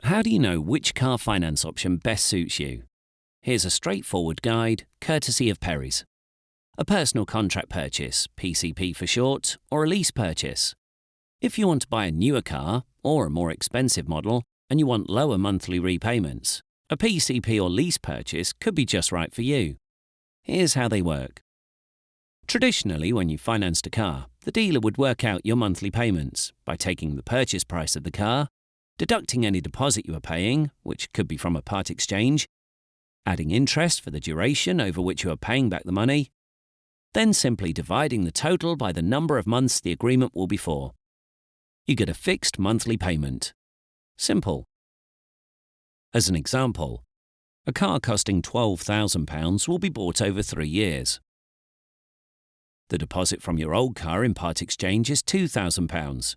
How do you know which car finance option best suits you? Here's a straightforward guide, courtesy of Perry's. A personal contract purchase, PCP for short, or a lease purchase. If you want to buy a newer car, or a more expensive model, and you want lower monthly repayments, a PCP or lease purchase could be just right for you. Here's how they work. Traditionally, when you financed a car, the dealer would work out your monthly payments by taking the purchase price of the car, deducting any deposit you are paying, which could be from a part exchange, adding interest for the duration over which you are paying back the money, then simply dividing the total by the number of months the agreement will be for. You get a fixed monthly payment. Simple. As an example, a car costing £12,000 will be bought over 3 years. The deposit from your old car in part exchange is £2,000,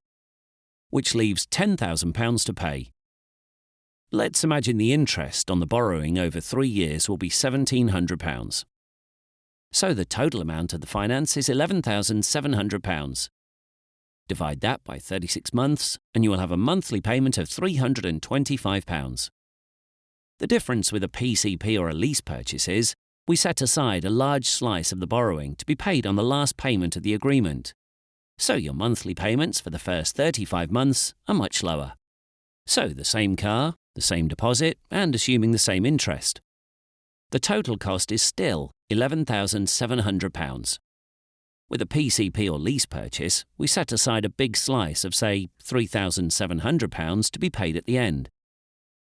which leaves £10,000 to pay. Let's imagine the interest on the borrowing over 3 years will be £1,700. So the total amount of the finance is £11,700. Divide that by 36 months and you will have a monthly payment of £325. The difference with a PCP or a lease purchase is we set aside a large slice of the borrowing to be paid on the last payment of the agreement. So your monthly payments for the first 35 months are much lower. So the same car, the same deposit, and assuming the same interest. The total cost is still £11,700. With a PCP or lease purchase, we set aside a big slice of, say, £3,700 to be paid at the end.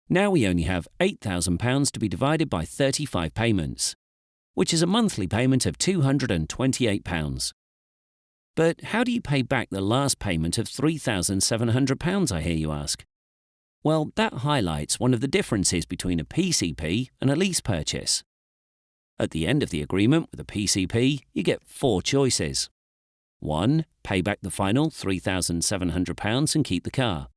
Now we only have £8,000 to be divided by 35 payments, which is a monthly payment of £228. But how do you pay back the last payment of £3,700, I hear you ask? Well, that highlights one of the differences between a PCP and a lease purchase. At the end of the agreement with a PCP, you get 4 choices. 1. Pay back the final £3,700 and keep the car.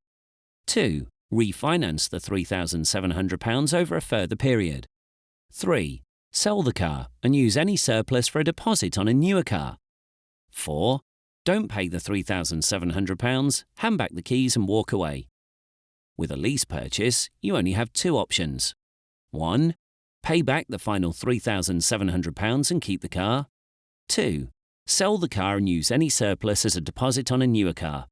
2. Refinance the £3,700 over a further period. 3. Sell the car and use any surplus for a deposit on a newer car. 4. Don't pay the £3,700, hand back the keys and walk away. With a lease purchase, you only have 2 options. 1. Pay back the final £3,700 and keep the car. 2. Sell the car and use any surplus as a deposit on a newer car.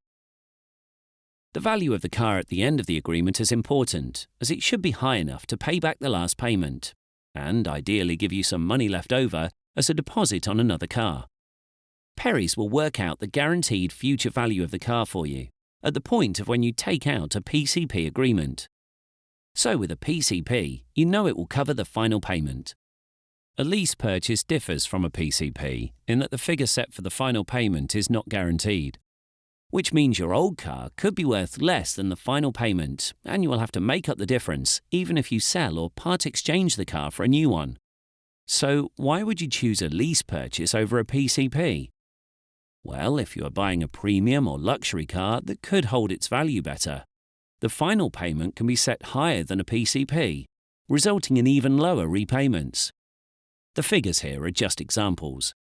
The value of the car at the end of the agreement is important, as it should be high enough to pay back the last payment, and ideally give you some money left over as a deposit on another car. Perry's will work out the guaranteed future value of the car for you at the point of when you take out a PCP agreement. So with a PCP, you know it will cover the final payment. A lease purchase differs from a PCP in that the figure set for the final payment is not guaranteed, which means your old car could be worth less than the final payment and you will have to make up the difference even if you sell or part exchange the car for a new one. So why would you choose a lease purchase over a PCP? Well, if you are buying a premium or luxury car that could hold its value better, the final payment can be set higher than a PCP, resulting in even lower repayments. The figures here are just examples.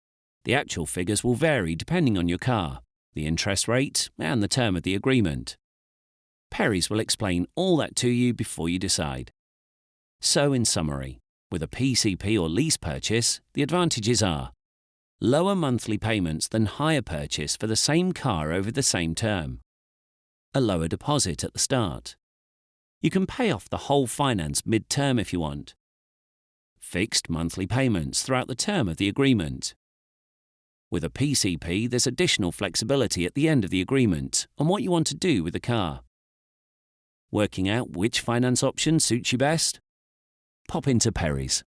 The actual figures will vary depending on your car, the interest rate, and the term of the agreement. Perry's will explain all that to you before you decide. So in summary, with a PCP or lease purchase, the advantages are lower monthly payments than higher purchase for the same car over the same term. A lower deposit at the start. You can pay off the whole finance mid-term if you want. Fixed monthly payments throughout the term of the agreement. With a PCP, there's additional flexibility at the end of the agreement on what you want to do with the car. Working out which finance option suits you best? Pop into Perry's.